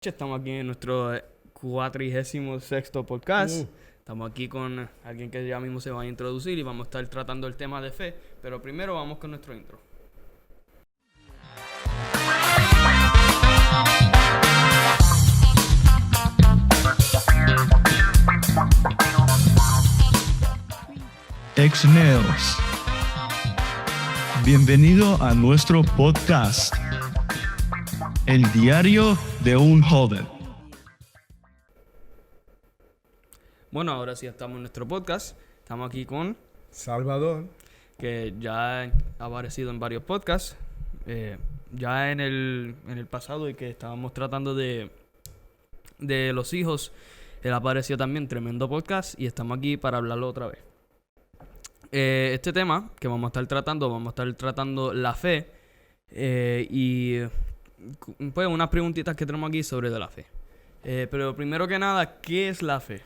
Estamos aquí en nuestro 46º podcast. Estamos aquí con alguien que ya mismo se va a introducir y vamos a estar tratando el tema de fe. Pero primero vamos con nuestro intro. Exneos. Bienvenido a nuestro podcast, El Diario de un Joven. Bueno, ahora sí estamos en nuestro podcast. Estamos aquí con Salvador. que ya ha aparecido en varios podcasts. Ya en el pasado y que estábamos tratando de los hijos, él apareció también, tremendo podcast, y estamos aquí para hablarlo otra vez. Este tema que vamos a estar tratando la fe y pues unas preguntitas que tenemos aquí sobre de la fe. Pero primero que nada, ¿qué es la fe?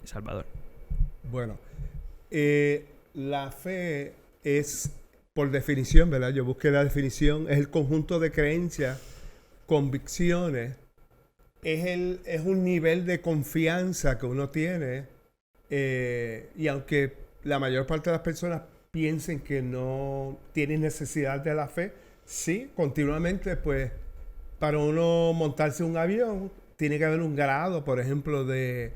Salvador. Bueno, la fe es, por definición, ¿verdad? Yo busqué la definición, es el conjunto de creencias, convicciones, es un nivel de confianza que uno tiene, y aunque la mayor parte de las personas piensen que no tienen necesidad de la fe, sí, continuamente, pues, para uno montarse un avión, tiene que haber un grado, por ejemplo, de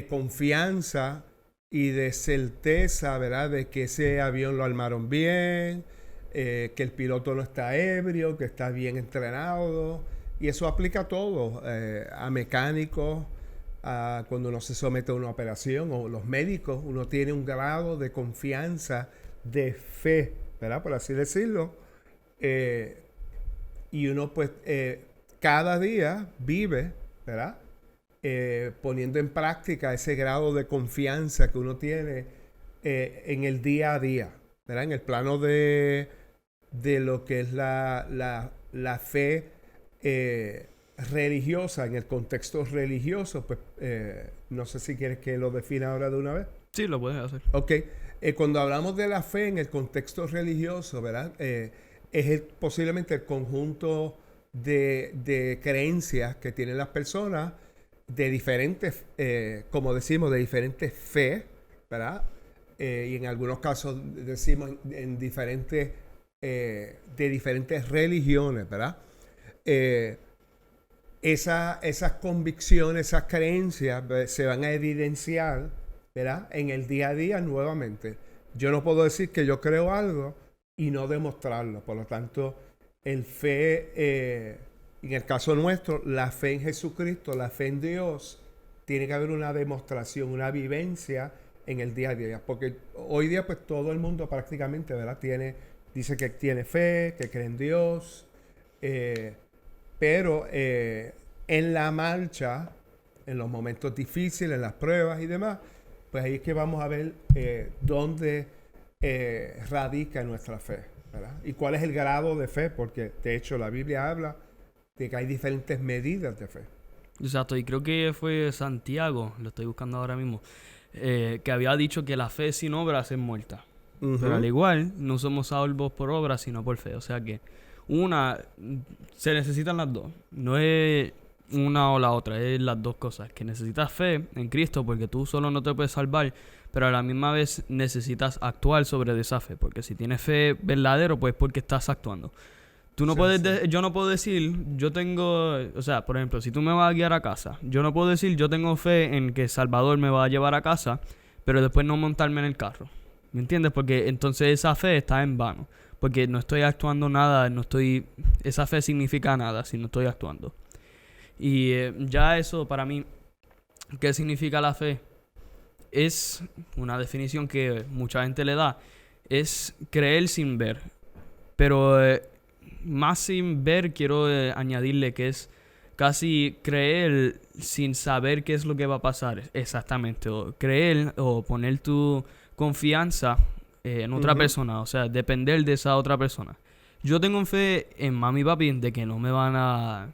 confianza y de certeza, ¿verdad? De que ese avión lo armaron bien, que el piloto no está ebrio, que está bien entrenado. Y eso aplica a todo, a mecánicos, a cuando uno se somete a una operación, o los médicos, uno tiene un grado de confianza, de fe, ¿verdad? Por así decirlo. Y uno, pues, cada día vive, ¿verdad? Poniendo en práctica ese grado de confianza que uno tiene en el día a día, ¿verdad? En el plano de lo que es la fe religiosa, en el contexto religioso, pues no sé si quieres que lo defina ahora de una vez. Sí, lo puedes hacer. Ok. Cuando hablamos de la fe en el contexto religioso, ¿verdad? Es posiblemente el conjunto de creencias que tienen las personas de diferentes, como decimos, de diferentes fe, ¿verdad? Y en algunos casos decimos en diferentes, de diferentes religiones, ¿verdad? Esas convicciones, esas creencias se van a evidenciar, ¿verdad? En el día a día nuevamente. Yo no puedo decir que yo creo algo y no demostrarlo. Por lo tanto, el fe, en el caso nuestro, la fe en Jesucristo, la fe en Dios, tiene que haber una demostración, una vivencia en el día a día. Porque hoy día, pues, todo el mundo prácticamente, ¿verdad? Dice que tiene fe, que cree en Dios. Pero en la marcha, en los momentos difíciles, en las pruebas y demás, pues ahí es que vamos a ver dónde radica nuestra fe, ¿verdad? Y cuál es el grado de fe, porque de hecho la Biblia habla de que hay diferentes medidas de fe. Exacto, y creo que fue Santiago, lo estoy buscando ahora mismo, que había dicho que la fe sin obras es muerta. Pero al igual, no somos salvos por obras, sino por fe. O sea que se necesitan las dos. No es una o la otra, es las dos cosas. Que necesitas fe en Cristo porque tú solo no te puedes salvar, pero a la misma vez necesitas actuar sobre esa fe. Porque si tienes fe verdadero, pues porque estás actuando. Tú no puedes yo no puedo decir, yo tengo, o sea, por ejemplo, si tú me vas a guiar a casa, yo no puedo decir, yo tengo fe en que Salvador me va a llevar a casa, pero después no montarme en el carro. ¿Me entiendes? Porque entonces esa fe está en vano. Porque no estoy actuando nada, esa fe significa nada si no estoy actuando. Y ya eso para mí, ¿qué significa la fe? Es una definición que mucha gente le da. Es creer sin ver. Pero más sin ver quiero añadirle que es casi creer sin saber qué es lo que va a pasar. Exactamente. O creer o poner tu confianza en otra persona, o sea, depender de esa otra persona. Yo tengo fe en mami y papi de que no me van a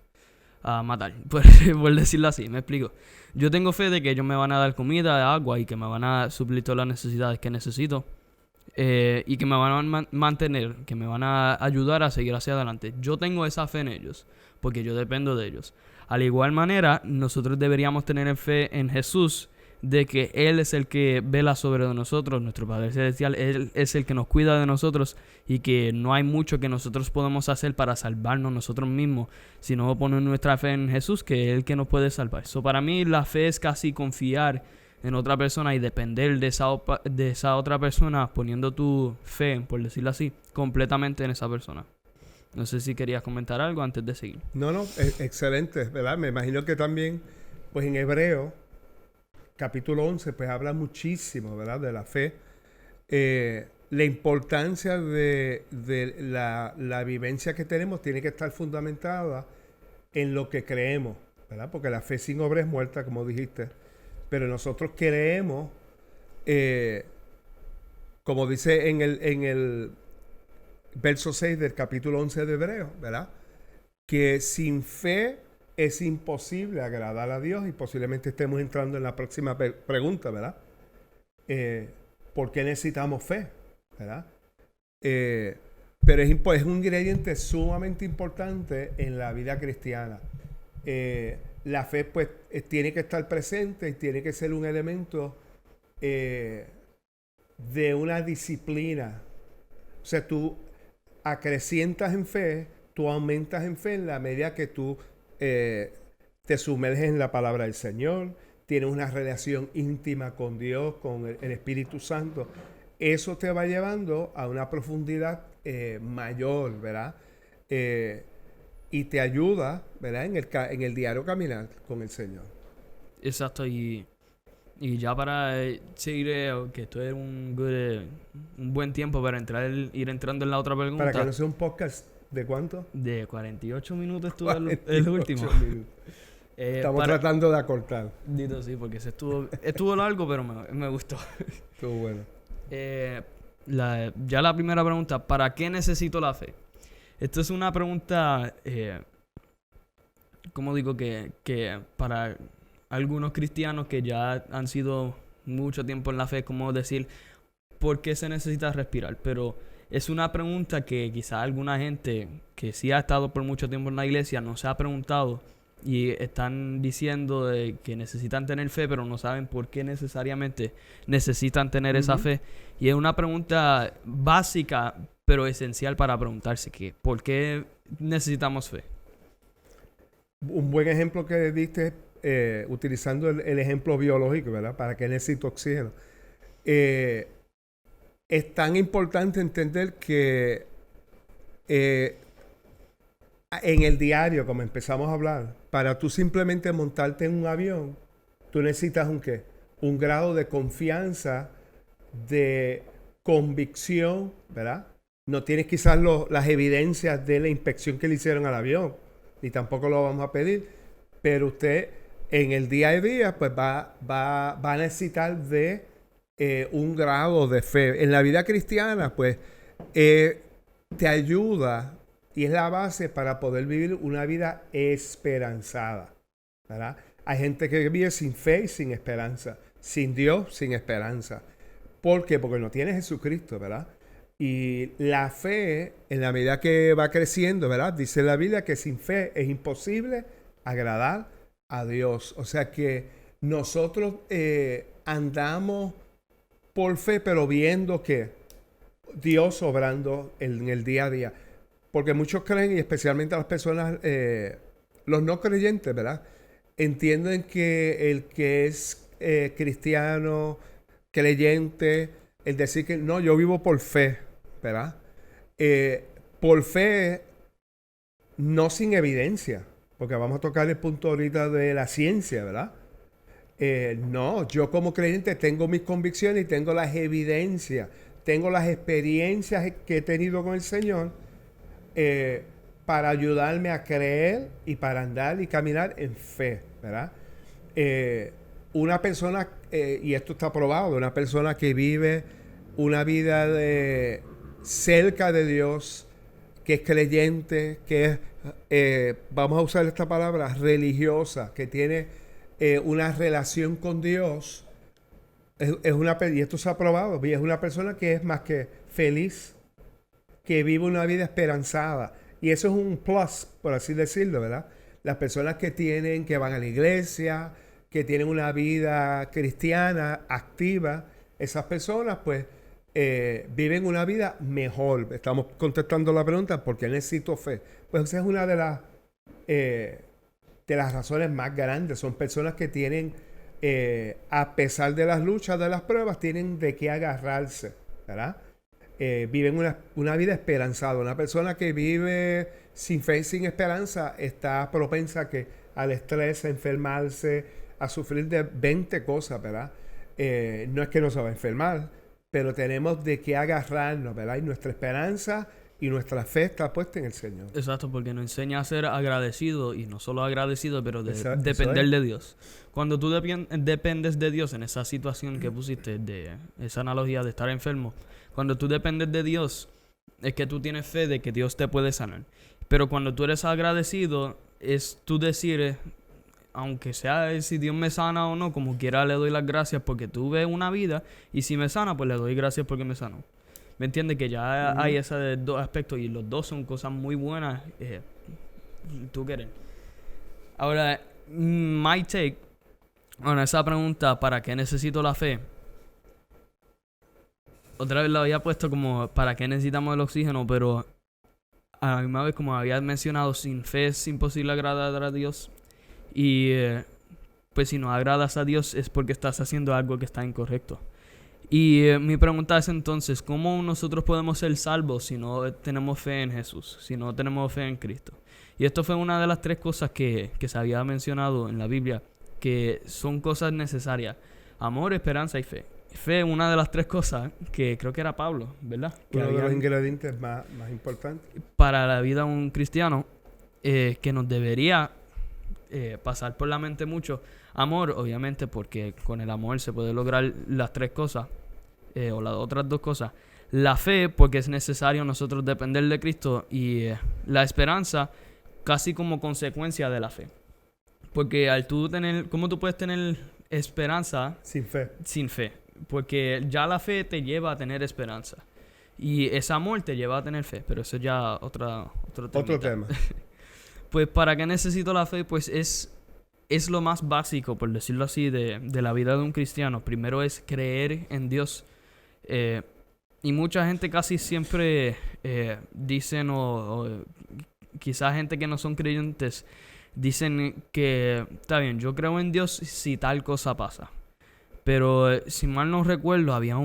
matar, por decirlo así, me explico. Yo tengo fe de que ellos me van a dar comida, agua y que me van a suplir todas las necesidades que necesito. Y que me van a mantener, que me van a ayudar a seguir hacia adelante. Yo tengo esa fe en ellos. porque yo dependo de ellos. Al igual manera, nosotros deberíamos tener fe en Jesús, de que Él es el que vela sobre nosotros, nuestro Padre Celestial, Él es el que nos cuida de nosotros y que no hay mucho que nosotros podemos hacer para salvarnos nosotros mismos, sino poner nuestra fe en Jesús, que es el que nos puede salvar. So, para mí la fe es casi confiar en otra persona y depender de esa otra persona, poniendo tu fe, por decirlo así, completamente en esa persona. No sé si querías comentar algo antes de seguir. No, excelente, ¿verdad? Me imagino que también, pues en Hebreo, capítulo 11, pues habla muchísimo, ¿verdad? De la fe. La importancia de la vivencia que tenemos tiene que estar fundamentada en lo que creemos, ¿verdad? Porque la fe sin obra es muerta, como dijiste. Pero nosotros creemos, como dice en el verso 6 del capítulo 11 de Hebreo, ¿verdad? Que sin fe es imposible agradar a Dios, y posiblemente estemos entrando en la próxima pregunta, ¿verdad? ¿Por qué necesitamos fe? ¿Verdad? Pero es un ingrediente sumamente importante en la vida cristiana. La fe, pues, tiene que estar presente y tiene que ser un elemento de una disciplina. O sea, tú acrecientas en fe, tú aumentas en fe en la medida que tú te sumerges en la palabra del Señor, tienes una relación íntima con Dios, con el Espíritu Santo. Eso te va llevando a una profundidad mayor, ¿verdad? Y te ayuda, ¿verdad? En el diario caminar con el Señor. Exacto, y ya para seguir, que esto es un buen tiempo para ir entrando en la otra pregunta. Para que no sea un podcast. ¿De cuánto? De 48 minutos estuvo el último. Estamos tratando de acortar. Dito, sí, porque estuvo largo, pero me gustó. Estuvo bueno. Ya la primera pregunta, ¿para qué necesito la fe? Esto es una pregunta, como digo, que para algunos cristianos que ya han sido mucho tiempo en la fe, como decir, ¿por qué se necesita respirar? Pero es una pregunta que quizá alguna gente que sí ha estado por mucho tiempo en la iglesia no se ha preguntado, y están diciendo que necesitan tener fe, pero no saben por qué necesariamente necesitan tener esa fe. Y es una pregunta básica, pero esencial para preguntarse que ¿por qué necesitamos fe? Un buen ejemplo que diste, utilizando el ejemplo biológico, ¿verdad? ¿Para qué necesito oxígeno? Es tan importante entender que en el diario, como empezamos a hablar, para tú simplemente montarte en un avión, tú necesitas un grado de confianza, de convicción, ¿verdad? No tienes quizás las evidencias de la inspección que le hicieron al avión, ni tampoco lo vamos a pedir, pero usted en el día a día pues va a necesitar de un grado de fe. En la vida cristiana, pues, te ayuda y es la base para poder vivir una vida esperanzada, ¿verdad? Hay gente que vive sin fe y sin esperanza, sin Dios, sin esperanza. ¿Por qué? Porque no tiene Jesucristo, ¿verdad? Y la fe, en la medida que va creciendo, ¿verdad? Dice la Biblia que sin fe es imposible agradar a Dios. O sea que nosotros andamos por fe, pero viendo que Dios obrando en el día a día. Porque muchos creen, y especialmente las personas, los no creyentes, ¿verdad? Entienden que el que es cristiano, creyente, el decir que no, yo vivo por fe, ¿verdad? Por fe, no sin evidencia, porque vamos a tocar el punto ahorita de la ciencia, ¿verdad? No, yo como creyente tengo mis convicciones y tengo las evidencias, tengo las experiencias que he tenido con el Señor para ayudarme a creer y para andar y caminar en fe, ¿verdad? Una persona, y esto está probado, una persona que vive una vida cerca de Dios, que es creyente, que es, vamos a usar esta palabra, religiosa, que tiene una relación con Dios, y esto se ha probado, y es una persona que es más que feliz, que vive una vida esperanzada. Y eso es un plus, por así decirlo, ¿verdad? Las personas que van a la iglesia, que tienen una vida cristiana activa, esas personas pues viven una vida mejor. Estamos contestando la pregunta, ¿por qué necesito fe? Pues esa es una de las razones más grandes. Son personas que tienen, a pesar de las luchas, de las pruebas, tienen de qué agarrarse, ¿verdad? Viven una vida esperanzada. Una persona que vive sin fe y sin esperanza está propensa al estrés, a enfermarse, a sufrir de 20 cosas, ¿verdad? No es que no se va a enfermar, pero tenemos de qué agarrarnos, ¿verdad? Y nuestra esperanza y nuestra fe está puesta en el Señor. Exacto, porque nos enseña a ser agradecido, y no solo agradecido, pero Exacto, depender de Dios. Cuando tú dependes de Dios en esa situación que pusiste, de esa analogía de estar enfermo, cuando tú dependes de Dios, es que tú tienes fe de que Dios te puede sanar. Pero cuando tú eres agradecido, es tú decir, aunque sea si Dios me sana o no, como quiera le doy las gracias porque tuve una vida, y si me sana, pues le doy gracias porque me sanó. ¿Me entiendes? Que ya hay esos dos aspectos, y los dos son cosas muy buenas. Tú quieres. Ahora, my take on esa pregunta, ¿para qué necesito la fe? Otra vez la había puesto como, ¿para qué necesitamos el oxígeno? Pero a la misma vez, como había mencionado, sin fe es imposible agradar a Dios. Y pues si no agradas a Dios es porque estás haciendo algo que está incorrecto. Y mi pregunta es entonces, ¿cómo nosotros podemos ser salvos si no tenemos fe en Jesús? Si no tenemos fe en Cristo. Y esto fue una de las 3 cosas que se había mencionado en la Biblia, que son cosas necesarias: amor, esperanza y fe. Fe, una de las 3 cosas que creo que era Pablo, ¿verdad? Que Uno de los ingredientes más importantes para la vida de un cristiano, que nos debería pasar por la mente mucho. Amor, obviamente, porque con el amor se puede lograr las 3 cosas, o las otras 2 cosas. La fe, porque es necesario nosotros depender de Cristo, y la esperanza, casi como consecuencia de la fe. Porque al tú tener, ¿cómo tú puedes tener esperanza sin fe? Sin fe. Porque ya la fe te lleva a tener esperanza. Y ese amor te lleva a tener fe. Pero eso ya otro tema. Pues, ¿para qué necesito la fe? Pues es lo más básico, por decirlo así, de la vida de un cristiano. Primero es creer en Dios. Y mucha gente casi siempre dicen, o quizás gente que no son creyentes, dicen que está bien, yo creo en Dios si tal cosa pasa. Pero si mal no recuerdo, había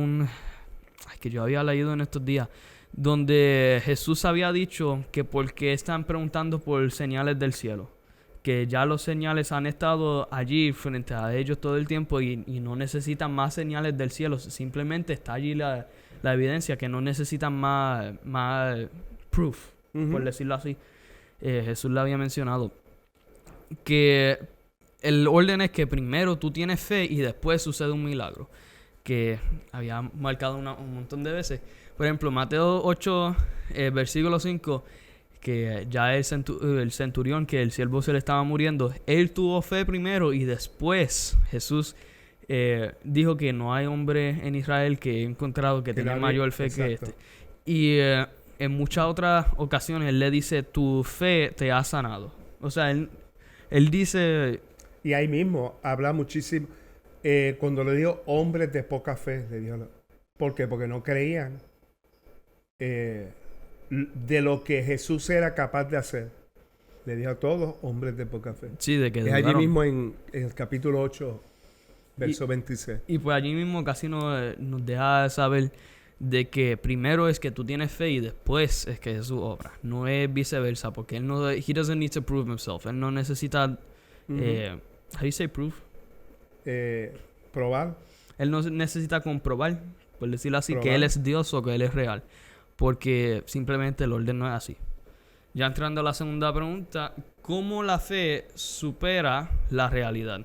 que yo había leído en estos días, donde Jesús había dicho que por qué están preguntando por señales del cielo. Que ya los señales han estado allí frente a ellos todo el tiempo, y no necesitan más señales del cielo. Simplemente está allí la evidencia, que no necesitan más proof, por decirlo así. Jesús le había mencionado que el orden es que primero tú tienes fe y después sucede un milagro, que había marcado un montón de veces. Por ejemplo, Mateo 8, versículo 5, que ya el centurión, que el siervo se le estaba muriendo, él tuvo fe primero, y después Jesús dijo que no hay hombre en Israel que he encontrado que tenga mayor fe que este. Y en muchas otras ocasiones él le dice, tu fe te ha sanado. O sea, él dice... Y ahí mismo habla muchísimo. Cuando le dijo hombres de poca fe, le dijo, ¿por qué? Porque no creían de lo que Jesús era capaz de hacer. Le dijo a todos hombres de poca fe. Sí, de que es allí mismo en el capítulo 8, verso 26. Y pues allí mismo casi nos deja saber de que primero es que tú tienes fe y después es que Jesús obra. No es viceversa, porque he doesn't need to prove himself. Él no necesita... how do you say prove? Probar. Él no necesita comprobar, por decirlo así, que Él es Dios o que Él es real. Porque simplemente el orden no es así. Ya entrando a la segunda pregunta, ¿cómo la fe supera la realidad?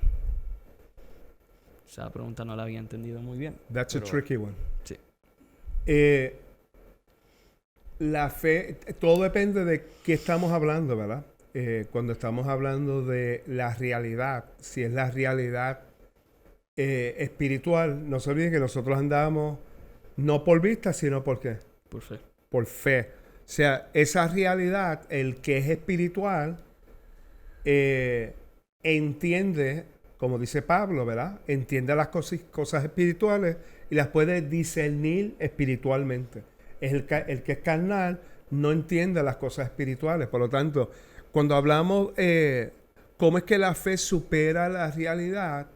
Esa pregunta no la había entendido muy bien. That's a tricky one. Sí. La fe, todo depende de qué estamos hablando, ¿verdad? Cuando estamos hablando de la realidad, si es la realidad espiritual, no se olviden que nosotros andamos no por vista, sino por ¿qué? Por fe. Por fe. sea, esa realidad, el que es espiritual, entiende, como dice Pablo, ¿verdad? Entiende las cosas espirituales y las puede discernir espiritualmente. El que es carnal no entiende las cosas espirituales. Por lo tanto, cuando hablamos cómo es que la fe supera la realidad,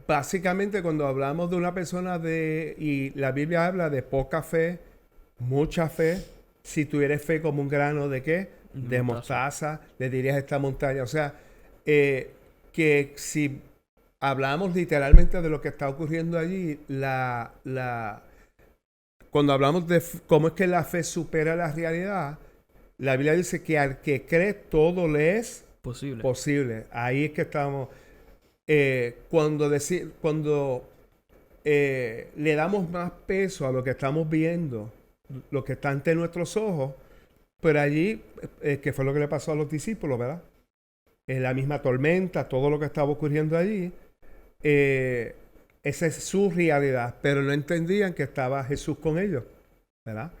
básicamente cuando hablamos de una persona y la Biblia habla de poca fe, mucha fe, si tuvieras fe como un grano de ¿qué? De mostaza, le dirías a esta montaña. O sea, que si hablamos literalmente de lo que está ocurriendo allí, cuando hablamos de cómo es que la fe supera la realidad, la Biblia dice que al que cree todo le es posible. Ahí es que estamos. Cuando le damos más peso a lo que estamos viendo, lo que está ante nuestros ojos, pero allí, que fue lo que le pasó a los discípulos, ¿verdad? La misma tormenta, todo lo que estaba ocurriendo allí, esa es su realidad, pero no entendían que estaba Jesús con ellos, ¿verdad?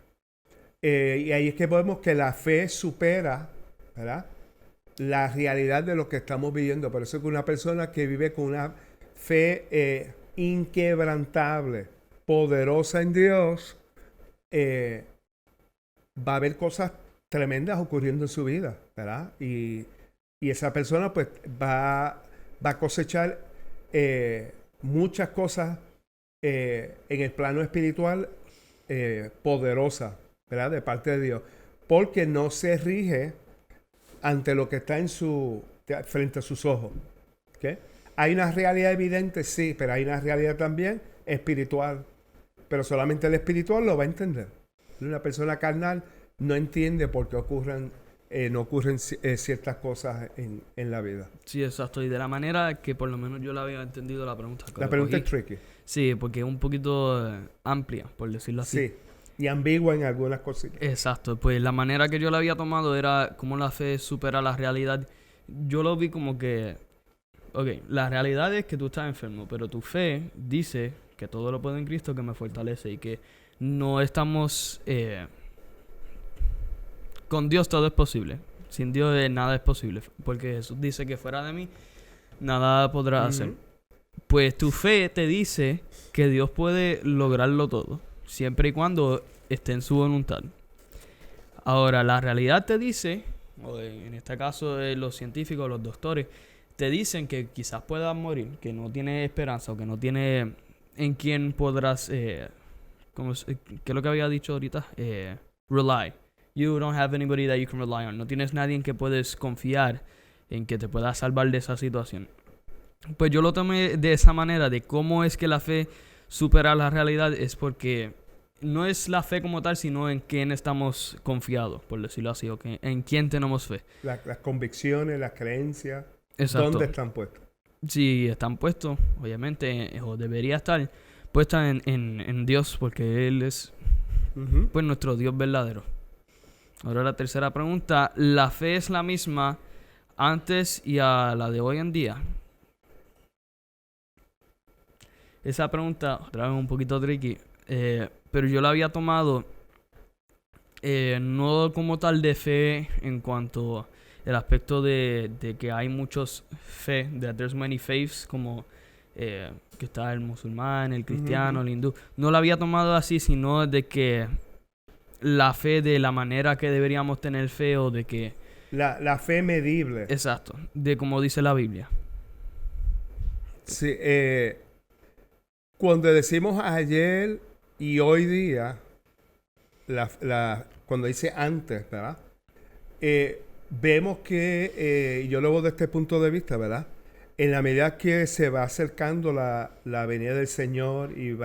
Y ahí es que vemos que la fe supera, ¿verdad?, la realidad de lo que estamos viviendo. Por eso es que una persona que vive con una fe inquebrantable, poderosa en Dios, va a haber cosas tremendas ocurriendo en su vida, ¿verdad? Y esa persona pues va a cosechar muchas cosas en el plano espiritual poderosas, ¿verdad? De parte de Dios. Porque no se rige ante lo que está frente a sus ojos. ¿Okay? Hay una realidad evidente, sí, pero hay una realidad también espiritual. Pero solamente el espiritual lo va a entender. Una persona carnal no entiende por qué no ocurren ciertas cosas en la vida. Sí, exacto. Y de la manera que por lo menos yo la había entendido la pregunta. La pregunta es tricky. Sí, porque es un poquito amplia, por decirlo así. Sí. Y ambigua en algunas cositas. Exacto, pues la manera que yo la había tomado era cómo la fe supera la realidad. Yo lo vi como que, ok, la realidad es que tú estás enfermo, pero tu fe dice que todo lo puedo en Cristo que me fortalece y que no estamos, con Dios todo es posible. Sin Dios nada es posible, porque Jesús dice que fuera de mí nada podrás hacer. Pues tu fe te dice que Dios puede lograrlo todo, siempre y cuando esté en su voluntad. Ahora, la realidad te dice, o en este caso los científicos, los doctores, te dicen que quizás puedas morir, que no tienes esperanza o que no tienes en quién podrás, ¿qué es lo que había dicho ahorita? Rely. You don't have anybody that you can rely on. No tienes nadie en que puedes confiar en que te pueda salvar de esa situación. Pues yo lo tomé de esa manera, de cómo es que la fe supera la realidad, es porque no es la fe como tal, sino en quién estamos confiados, por decirlo así, o que en quién tenemos fe. Las convicciones, las creencias, exacto. ¿Dónde están puestas? Sí, están puestos, obviamente, o debería estar puesta en Dios, porque Él es pues nuestro Dios verdadero. Ahora la tercera pregunta, ¿la fe es la misma antes y a la de hoy en día? Esa pregunta, otra vez un poquito tricky, pero yo la había tomado no como tal de fe en cuanto el aspecto de que hay muchos fe, that there's many faiths, como que está el musulmán, el cristiano, el hindú. No la había tomado así, sino de que la fe de la manera que deberíamos tener fe, o de que... La fe medible. Exacto, de como dice la Biblia. Sí, cuando decimos ayer y hoy día, cuando dice antes, ¿verdad? Vemos que, yo lo veo desde este punto de vista, ¿verdad? En la medida que se va acercando la venida del Señor y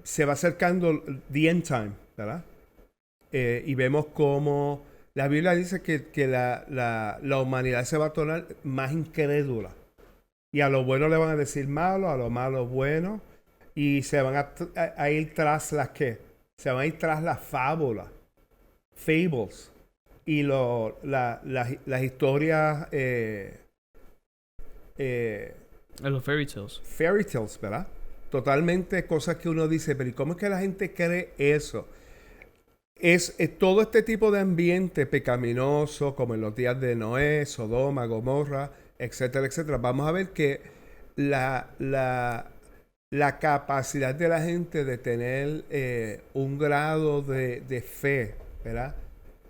se va acercando the end time, ¿verdad? Y vemos cómo la Biblia dice que la humanidad se va a tornar más incrédula. Y a lo bueno le van a decir malo, a lo malo bueno. Y se van a ir tras las ¿qué? Se van a ir tras las fábulas. Fables. Y las historias... los fairy tales. Fairy tales, ¿verdad? totalmente cosas que uno dice, pero ¿y cómo es que la gente cree eso? Es todo este tipo de ambiente pecaminoso, como en los días de Noé, Sodoma, Gomorra, etcétera, etcétera. Vamos a ver que la capacidad de la gente de tener un grado de fe, ¿verdad?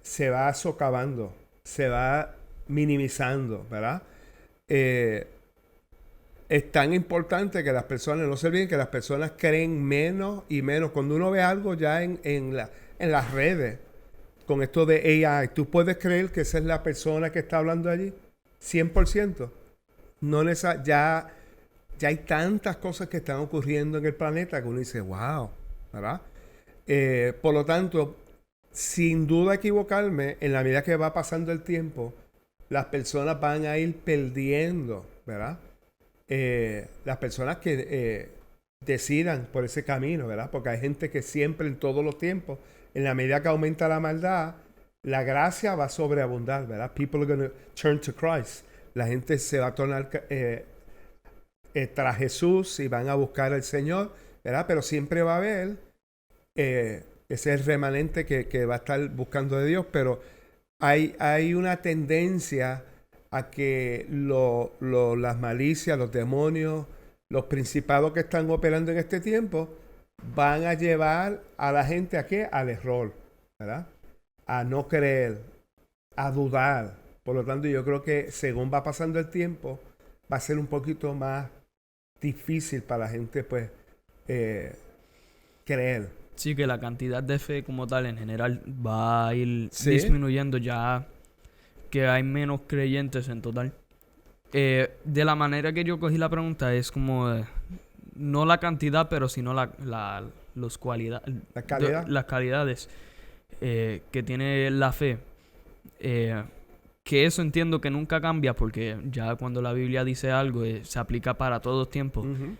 Se va socavando, se va minimizando, ¿verdad? Es tan importante que las personas, no se olviden que las personas creen menos y menos. Cuando uno ve algo ya en las redes, con esto de AI, ¿tú puedes creer que esa es la persona que está hablando allí? 100%. No ya hay tantas cosas que están ocurriendo en el planeta que uno dice, wow, ¿verdad? Por lo tanto, sin duda equivocarme, en la medida que va pasando el tiempo, las personas van a ir perdiendo, ¿verdad? Las personas que decidan por ese camino, ¿verdad? Porque hay gente que siempre, en todos los tiempos, en la medida que aumenta la maldad, la gracia va a sobreabundar, ¿verdad? People are going to turn to Christ. La gente se va a tornar tras Jesús y van a buscar al Señor, ¿verdad? Pero siempre va a haber ese remanente que va a estar buscando de Dios, pero hay una tendencia a que las malicias, los demonios, los principados que están operando en este tiempo van a llevar a la gente ¿a qué? Al error, ¿verdad? A no creer, a dudar. Por lo tanto, yo creo que según va pasando el tiempo, va a ser un poquito más difícil para la gente, pues, creer. Sí, que la cantidad de fe como tal en general va a ir disminuyendo ya que hay menos creyentes en total. De la manera que yo cogí la pregunta es como no la cantidad, pero sino las calidades que tiene la fe. Que eso entiendo que nunca cambia porque ya cuando la Biblia dice algo se aplica para todo tiempo. Uh-huh.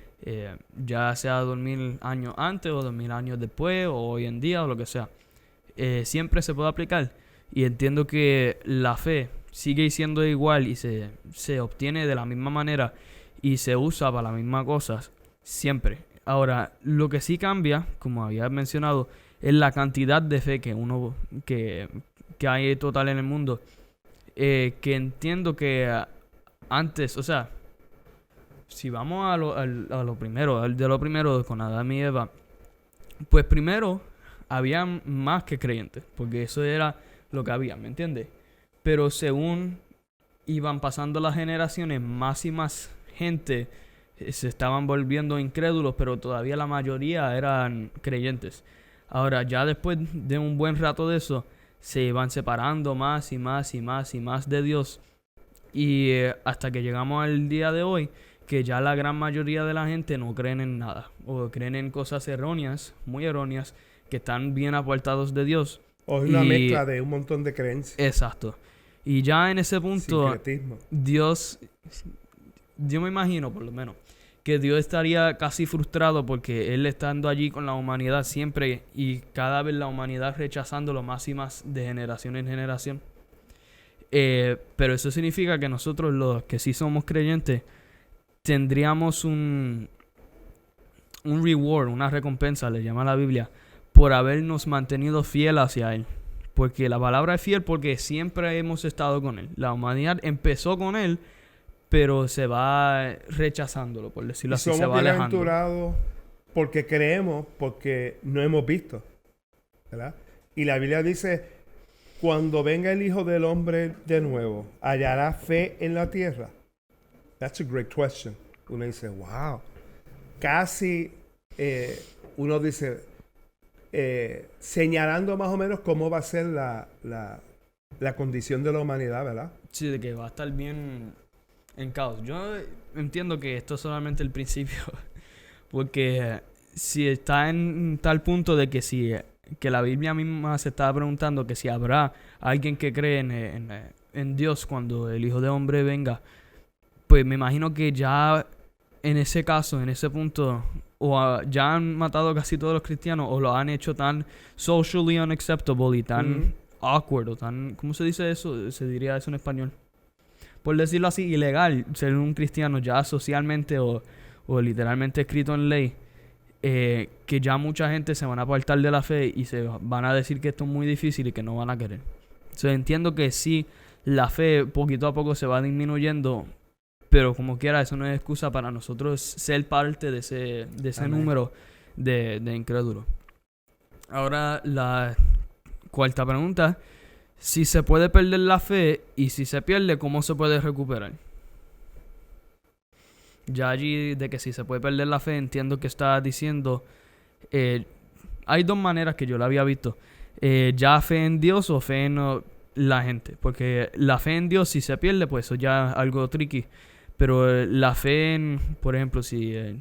Ya sea 2000 años antes o 2000 años después o hoy en día o lo que sea. Siempre se puede aplicar. Y entiendo que la fe sigue siendo igual y se obtiene de la misma manera y se usa para las mismas cosas siempre. Ahora, lo que sí cambia, como había mencionado, es la cantidad de fe que hay total en el mundo. Que entiendo que antes, o sea, si vamos a lo primero, de lo primero con Adán y Eva, pues primero había más que creyentes, porque eso era lo que había, ¿me entiendes? Pero según iban pasando las generaciones, más y más gente se estaban volviendo incrédulos, pero todavía la mayoría eran creyentes. Ahora, ya después de un buen rato de eso, se iban separando más y más y más y más de Dios. Y hasta que llegamos al día de hoy, que ya la gran mayoría de la gente no creen en nada. O creen en cosas erróneas, muy erróneas, que están bien apartados de Dios. O es una mezcla de un montón de creencias. Exacto. Y ya en ese punto, sincretismo. Dios, yo me imagino por lo menos, que Dios estaría casi frustrado porque Él estando allí con la humanidad siempre y cada vez la humanidad rechazándolo más y más de generación en generación. Pero eso significa que nosotros los que sí somos creyentes tendríamos un reward, una recompensa, le llama la Biblia, por habernos mantenido fiel hacia Él. Porque la palabra es fiel porque siempre hemos estado con Él. La humanidad empezó con Él, pero se va rechazándolo, por decirlo así, se va alejando. Somos bienaventurados porque creemos, porque no hemos visto, ¿verdad? Y la Biblia dice, cuando venga el Hijo del Hombre de nuevo, ¿hallará fe en la tierra? That's a great question. Uno dice, wow. Casi uno dice, señalando más o menos cómo va a ser la condición de la humanidad, ¿verdad? Sí, de que va a estar bien en caos. Yo entiendo que esto es solamente el principio. Porque si está en tal punto de que la Biblia misma se estaba preguntando que si habrá alguien que cree en Dios cuando el Hijo de Hombre venga, pues me imagino que ya en ese caso, en ese punto, ya han matado a casi todos los cristianos o lo han hecho tan socially unacceptable y tan awkward o tan, ¿cómo se dice eso? Se diría eso en español. Por decirlo así, ilegal ser un cristiano ya socialmente o literalmente escrito en ley, que ya mucha gente se van a apartar de la fe y se van a decir que esto es muy difícil y que no van a querer. Entonces entiendo que sí, la fe poquito a poco se va disminuyendo, pero como quiera, eso no es excusa para nosotros ser parte de ese número de incrédulos. Ahora, la cuarta pregunta: si se puede perder la fe y si se pierde, ¿cómo se puede recuperar? Ya allí de que si se puede perder la fe, entiendo que está diciendo, hay dos maneras que yo la había visto. Ya fe en Dios o fe en la gente. Porque la fe en Dios, si se pierde, pues eso ya es algo tricky. Pero la fe en, por ejemplo, si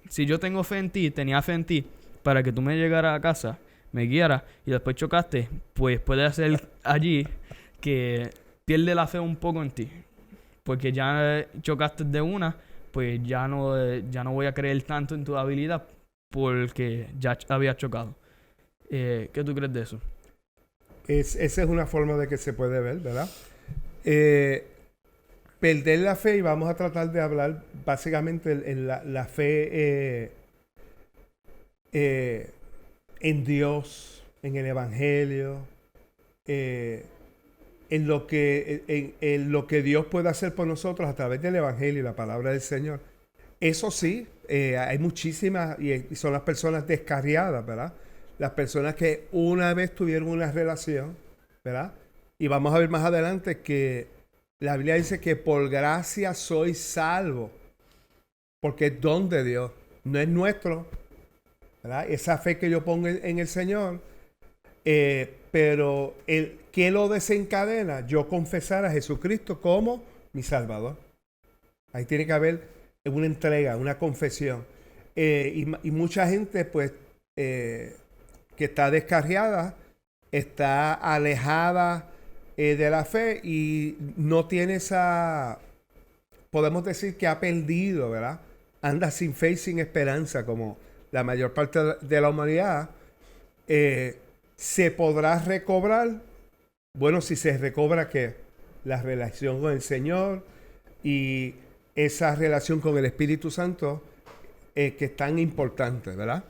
yo tengo fe en ti, tenía fe en ti, para que tú me llegaras a casa, me guiaras y después chocaste, pues puede ser allí que pierde la fe un poco en ti. Porque ya chocaste de una, pues ya no voy a creer tanto en tu habilidad porque ya había chocado. ¿Qué tú crees de eso? Esa es una forma de que se puede ver, ¿verdad? Perder la fe, y vamos a tratar de hablar básicamente en la fe en Dios, en el Evangelio, en lo que Dios puede hacer por nosotros a través del Evangelio y la palabra del Señor. Eso sí, hay muchísimas, y son las personas descarriadas, ¿verdad? Las personas que una vez tuvieron una relación, ¿verdad? Y vamos a ver más adelante que la Biblia dice que por gracia soy salvo, porque es don de Dios, no es nuestro, ¿verdad? Esa fe que yo pongo en el Señor, pero ¿qué lo desencadena? Yo confesar a Jesucristo como mi Salvador. Ahí tiene que haber una entrega, una confesión. Y mucha gente, pues, que está descarriada, está alejada de la fe y no tiene esa, podemos decir que ha perdido, ¿verdad? Anda sin fe y sin esperanza, como la mayor parte de la humanidad. ¿Se podrá recobrar? Bueno, si se recobra, ¿qué? La relación con el Señor y esa relación con el Espíritu Santo, que es tan importante, ¿verdad?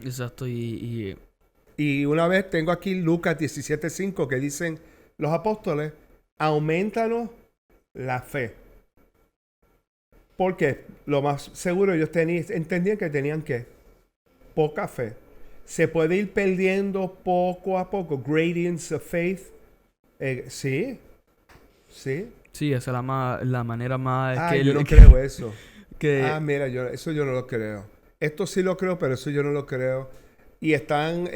Exacto, y una vez tengo aquí Lucas 17:5 que dicen los apóstoles: aumentanos la fe. Porque lo más seguro ellos entendían que tenían ¿qué? Poca fe. Se puede ir perdiendo poco a poco. Gradients of faith. Sí. Sí, esa es la manera más... yo no creo eso. Mira, eso yo no lo creo. Esto sí lo creo, pero eso yo no lo creo. Y están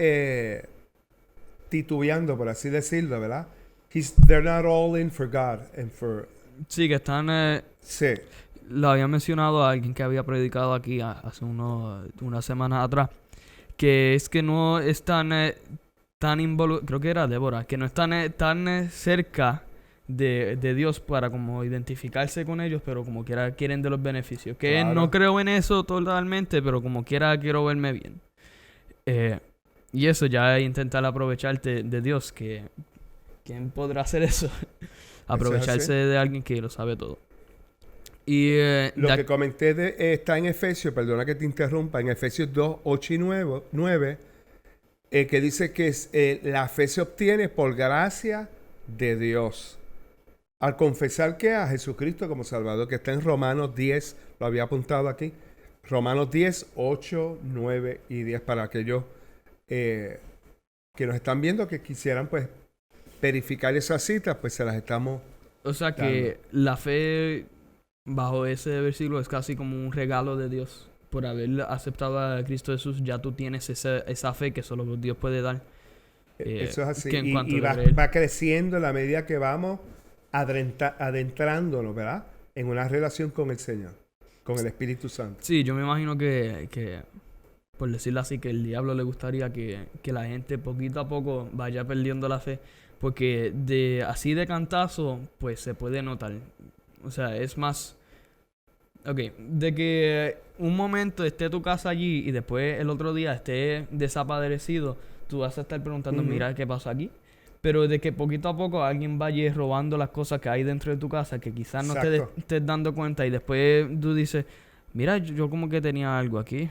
titubeando, por así decirlo, ¿verdad? They're not all in for God and for... Sí, que están... sí. Lo había mencionado a alguien que había predicado aquí hace unas semanas atrás, que es que no están tan involucrados, creo que era Débora, que no están tan cerca de Dios para como identificarse con ellos, pero como quiera quieren de los beneficios. Que claro. No creo en eso totalmente, pero como quiera quiero verme bien. Y eso ya es intentar aprovecharte de Dios, que ¿quién podrá hacer eso? Aprovecharse de alguien que lo sabe todo. Y, lo que comenté está en Efesios, perdona que te interrumpa, en Efesios 2, 8 y 9, que dice que la fe se obtiene por gracia de Dios. Al confesar que a Jesucristo como Salvador, que está en Romanos 10, lo había apuntado aquí, Romanos 10, 8, 9 y 10, para aquellos que nos están viendo, que quisieran pues verificar esas citas, pues se las estamos O sea que la fe bajo ese versículo es casi como un regalo de Dios. Por haber aceptado a Cristo Jesús, ya tú tienes esa fe que solo Dios puede dar. Eso es así. Y va creciendo en la medida que vamos adentrándonos, ¿verdad? En una relación con el Señor, con el Espíritu Santo. Sí, yo me imagino que por decirlo así, que el diablo le gustaría que la gente poquito a poco vaya perdiendo la fe. Porque así de cantazo, pues se puede notar. O sea, es más... Ok, de que un momento esté tu casa allí y después el otro día esté desaparecido, tú vas a estar preguntando, mira, ¿qué pasa aquí? Pero de que poquito a poco alguien vaya robando las cosas que hay dentro de tu casa, que quizás no te estés dando cuenta, y después tú dices, mira, yo como que tenía algo aquí.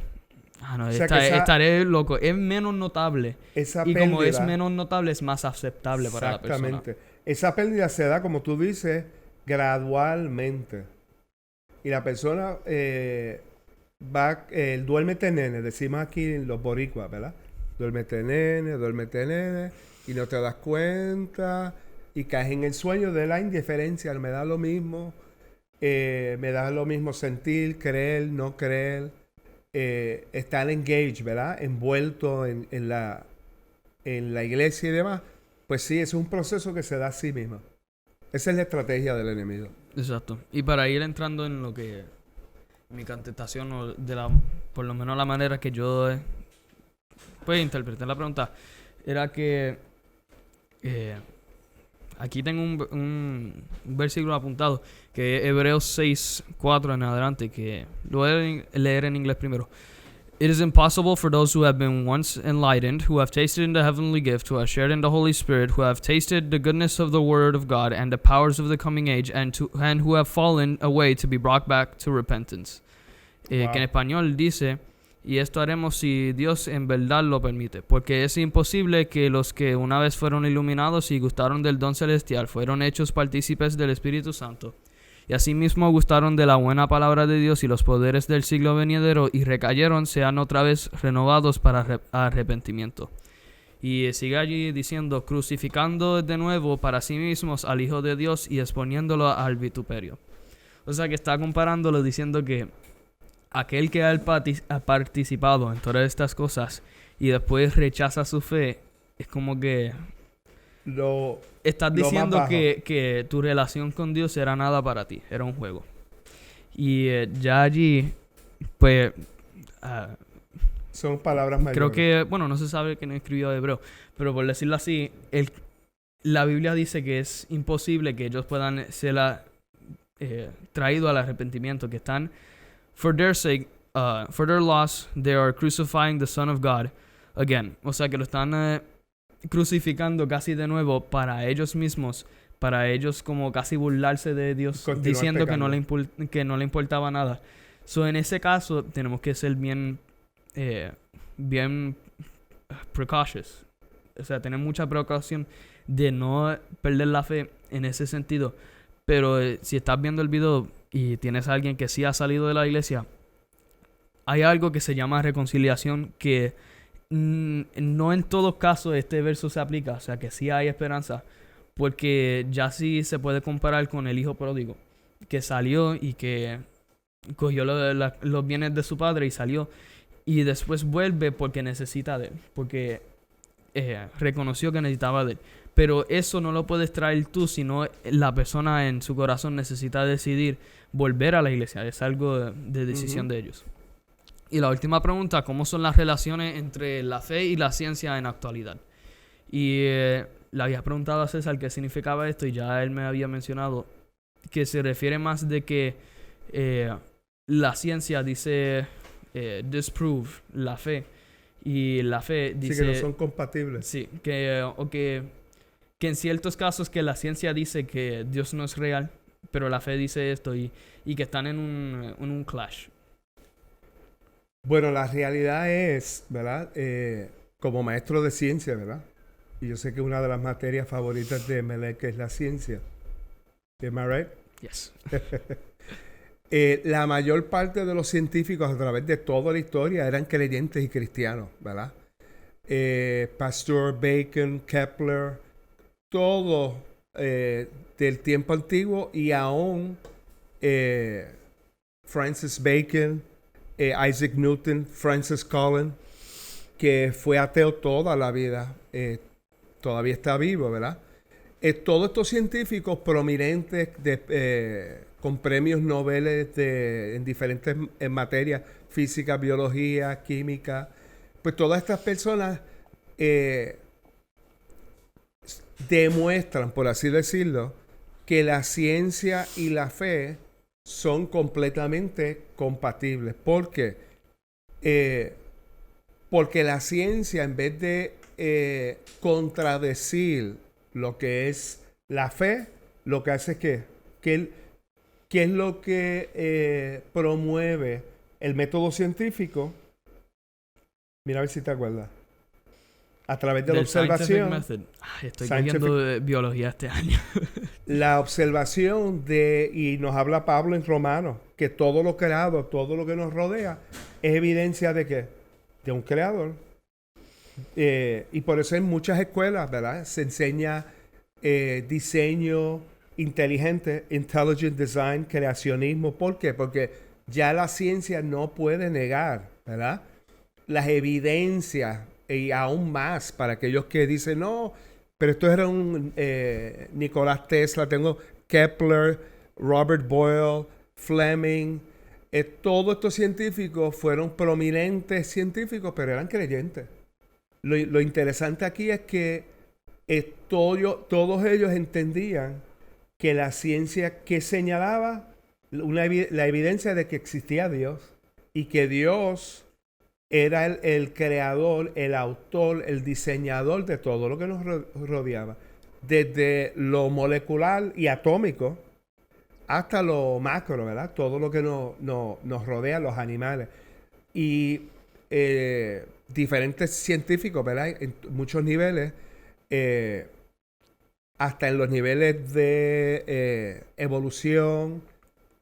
Ah, no, O sea que estaré loco. Es menos notable. esa Y como es pérdida, menos notable, es más aceptable para la persona. exactamente. Esa pérdida se da, como tú dices, gradualmente. Y la persona va, duérmete nene, decimos aquí los boricuas, ¿verdad? Duérmete nene, y no te das cuenta, y caes en el sueño de la indiferencia, me da lo mismo sentir, creer, no creer, estar engaged, ¿verdad? Envuelto en la iglesia y demás. Pues sí, es un proceso que se da a sí mismo. Esa es la estrategia del enemigo. Exacto. Y para ir entrando en lo que mi contestación, o por lo menos la manera que yo pues interpreté la pregunta, era que aquí tengo un versículo apuntado, que es Hebreos 6:4 en adelante, que lo voy a leer en inglés primero. It is impossible for those who have been once enlightened, who have tasted in the heavenly gift, who have shared in the Holy Spirit, who have tasted the goodness of the Word of God and the powers of the coming age, and who have fallen away to be brought back to repentance. Wow. Que en español dice, y esto haremos si Dios en verdad lo permite, porque es imposible que los que una vez fueron iluminados y gustaron del don celestial fueron hechos partícipes del Espíritu Santo, y asimismo gustaron de la buena palabra de Dios y los poderes del siglo venidero y recayeron, sean otra vez renovados para arrepentimiento. Y sigue allí diciendo, crucificando de nuevo para sí mismos al Hijo de Dios y exponiéndolo al vituperio. O sea que está comparándolo diciendo que aquel que ha participado en todas estas cosas y después rechaza su fe, es como que estás diciendo que tu relación con Dios era nada para ti, era un juego. Y ya allí, pues... son palabras mayores. Creo que, bueno, no se sabe quién escribió Hebreo, pero por decirlo así, la Biblia dice que es imposible que ellos puedan ser traídos al arrepentimiento, que están, for their sake, for their loss, they are crucifying the Son of God again. O sea que lo están crucificando casi de nuevo para ellos mismos, para ellos como casi burlarse de Dios, diciendo que no le importaba nada. So, en ese caso tenemos que ser bien precautious, o sea, tener mucha precaución de no perder la fe en ese sentido. Pero si estás viendo el video y tienes a alguien que sí ha salido de la iglesia, hay algo que se llama reconciliación, que no en todos casos este verso se aplica, o sea que sí hay esperanza, porque ya sí se puede comparar con el hijo pródigo, que salió y que cogió los bienes de su padre y salió, y después vuelve porque necesita de él, porque reconoció que necesitaba de él. Pero eso no lo puedes traer tú, sino la persona en su corazón necesita decidir volver a la iglesia. Es algo de decisión de ellos. Y la última pregunta, ¿cómo son las relaciones entre la fe y la ciencia en la actualidad? Y le había preguntado a César qué significaba esto, y ya él me había mencionado que se refiere más de que la ciencia dice disprove la fe, y la fe dice... Sí, que no son compatibles. Sí, que en ciertos casos que la ciencia dice que Dios no es real, pero la fe dice esto, y que están en un clash. Bueno, la realidad es, ¿verdad? Como maestro de ciencia, ¿verdad? Y yo sé que una de las materias favoritas de Melek es la ciencia. Am I right? Yes. La mayor parte de los científicos a través de toda la historia eran creyentes y cristianos, ¿verdad? Pasteur, Bacon, Kepler, todo del tiempo antiguo, y aún Francis Bacon, Isaac Newton, Francis Collins, que fue ateo toda la vida, todavía está vivo, ¿verdad? Todos estos científicos prominentes con premios Nobel en diferentes materias, física, biología, química, pues todas estas personas demuestran, por así decirlo, que la ciencia y la fe son completamente compatibles. ¿Por qué? Porque la ciencia, en vez de contradecir lo que es la fe, lo que hace es que ¿qué es lo que promueve el método científico? Mira a ver si te acuerdas. A través de la observación. Estoy cogiendo biología este año. La observación y nos habla Pablo en Romanos, que todo lo creado, todo lo que nos rodea, es evidencia de ¿qué? De un creador. Y por eso en muchas escuelas, ¿verdad? Se enseña diseño inteligente, intelligent design, creacionismo. ¿Por qué? Porque ya la ciencia no puede negar, ¿verdad? Las evidencias, y aún más para aquellos que dicen, no, pero esto era un Nicolás Tesla, tengo Kepler, Robert Boyle, Fleming, todos estos científicos fueron prominentes científicos, pero eran creyentes. Lo interesante aquí es que todos ellos entendían que la ciencia que señalaba la evidencia de que existía Dios y que Dios era el creador, el autor, el diseñador de todo lo que nos rodeaba. Desde lo molecular y atómico hasta lo macro, ¿verdad? Todo lo que nos rodea, los animales. Y diferentes científicos, ¿verdad? En muchos niveles, hasta en los niveles de evolución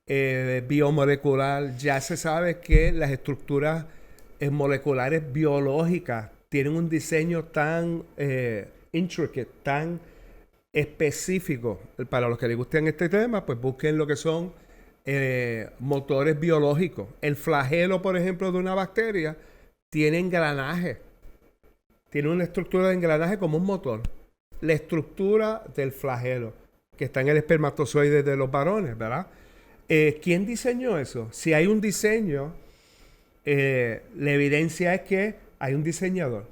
biomolecular, ya se sabe que las estructuras moleculares biológicas tienen un diseño tan intricate, tan específico. Para los que les gusten este tema, pues busquen lo que son motores biológicos. El flagelo, por ejemplo, de una bacteria tiene engranaje. Tiene una estructura de engranaje como un motor. La estructura del flagelo, que está en el espermatozoide de los varones, ¿verdad? ¿Quién diseñó eso? Si hay un diseño, la evidencia es que hay un diseñador,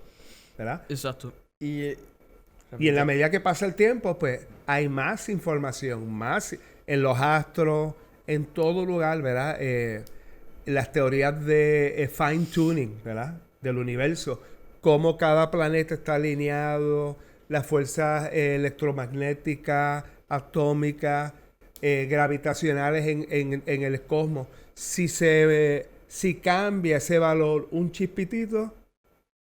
¿verdad? Exacto. Y en la medida que pasa el tiempo, pues hay más información, más en los astros, en todo lugar, ¿verdad? Las teorías de fine tuning, ¿verdad? Del universo, cómo cada planeta está alineado, las fuerzas electromagnéticas, atómicas, gravitacionales en el cosmos. Si cambia ese valor un chispitito,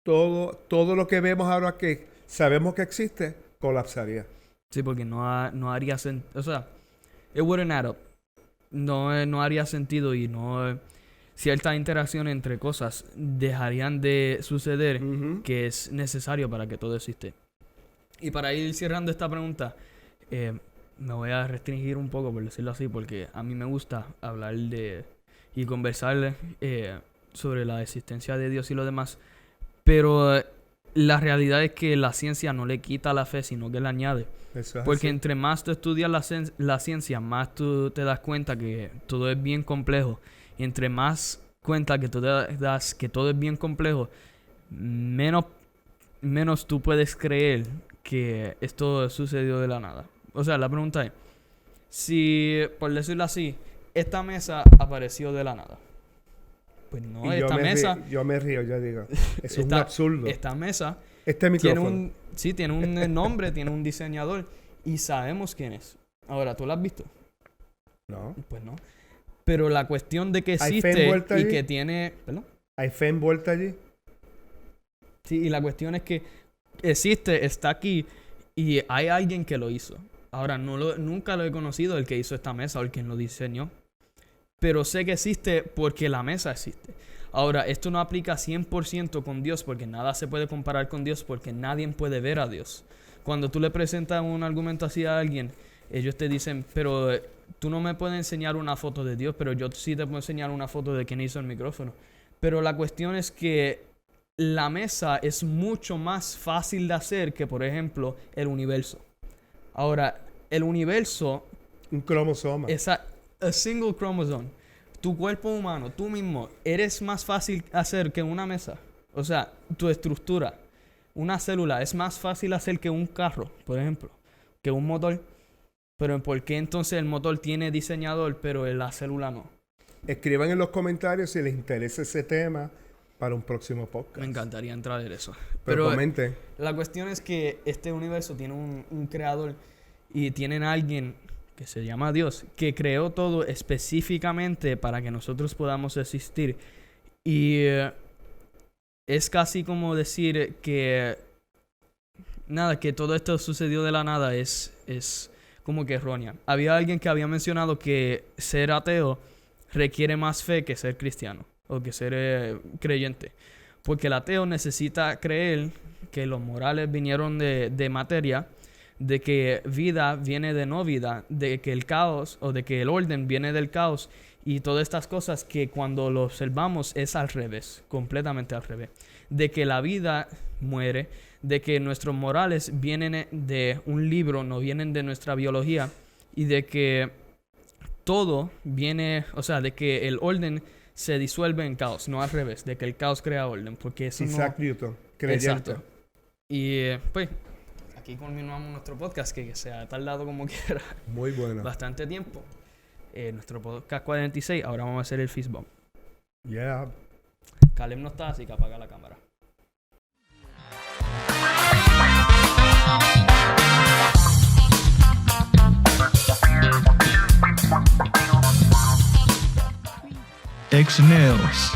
todo lo que vemos ahora que sabemos que existe, colapsaría. Sí, porque no haría sentido. O sea, it wouldn't add up. No haría sentido y ciertas interacciones entre cosas dejarían de suceder, que es necesario para que todo existe. Y para ir cerrando esta pregunta, me voy a restringir un poco, por decirlo así, porque a mí me gusta hablar y conversar sobre la existencia de Dios y lo demás. Pero la realidad es que la ciencia no le quita la fe, sino que le añade. Eso es porque así. entre más tú estudias la ciencia, más tú te das cuenta que todo es bien complejo. Y entre más cuenta que tú te das que todo es bien complejo, menos tú puedes creer que esto sucedió de la nada. O sea, la pregunta es, si, por decirlo así, esta mesa apareció de la nada. Pues no, y esta mesa... yo me río, yo digo, es un absurdo. Esta mesa Este micrófono. tiene un nombre, tiene un diseñador y sabemos quién es. Ahora, ¿tú lo has visto? No. Pues no. Pero la cuestión de que existe y allí? que tiene... ¿Perdón? ¿Hay fe envuelta allí? Sí, y la cuestión es que existe, está aquí y hay alguien que lo hizo. Ahora, nunca lo he conocido el que hizo esta mesa o el quien lo diseñó. Pero sé que existe porque la mesa existe. Ahora, esto no aplica 100% con Dios porque nada se puede comparar con Dios porque nadie puede ver a Dios. Cuando tú le presentas un argumento así a alguien, ellos te dicen, pero tú no me puedes enseñar una foto de Dios, pero yo sí te puedo enseñar una foto de quien hizo el micrófono. Pero la cuestión es que la mesa es mucho más fácil de hacer que, por ejemplo, el universo. Ahora, el universo... Un cromosoma. A single chromosome. Tu cuerpo humano, tú mismo, eres más fácil hacer que una mesa. O sea, tu estructura, una célula, es más fácil hacer que un carro, por ejemplo, que un motor. Pero ¿por qué entonces el motor tiene diseñador, pero la célula no? Escriban en los comentarios si les interesa ese tema para un próximo podcast. Me encantaría entrar en eso. Pero comenten. La cuestión es que este universo tiene un creador y tienen a alguien que se llama Dios, que creó todo específicamente para que nosotros podamos existir. Y es casi como decir que que todo esto sucedió de la nada es como que errónea. Había alguien que había mencionado que ser ateo requiere más fe que ser cristiano o que ser creyente. Porque el ateo necesita creer que los morales vinieron de materia, de que vida viene de no vida, de que el caos o de que el orden viene del caos y todas estas cosas que cuando lo observamos es al revés, completamente al revés. De que la vida muere, de que nuestros morales vienen de un libro, no vienen de nuestra biología y de que todo viene, o sea, de que el orden se disuelve en caos, no al revés, de que el caos crea orden, porque eso Isaac Newton, creyente. Exacto. Y pues aquí continuamos nuestro podcast, que se ha tardado como quiera. Muy bueno. Bastante tiempo. Nuestro podcast 46, ahora vamos a hacer el fist bump. Yeah. Caleb no está, así que apaga la cámara. Ex-Neos.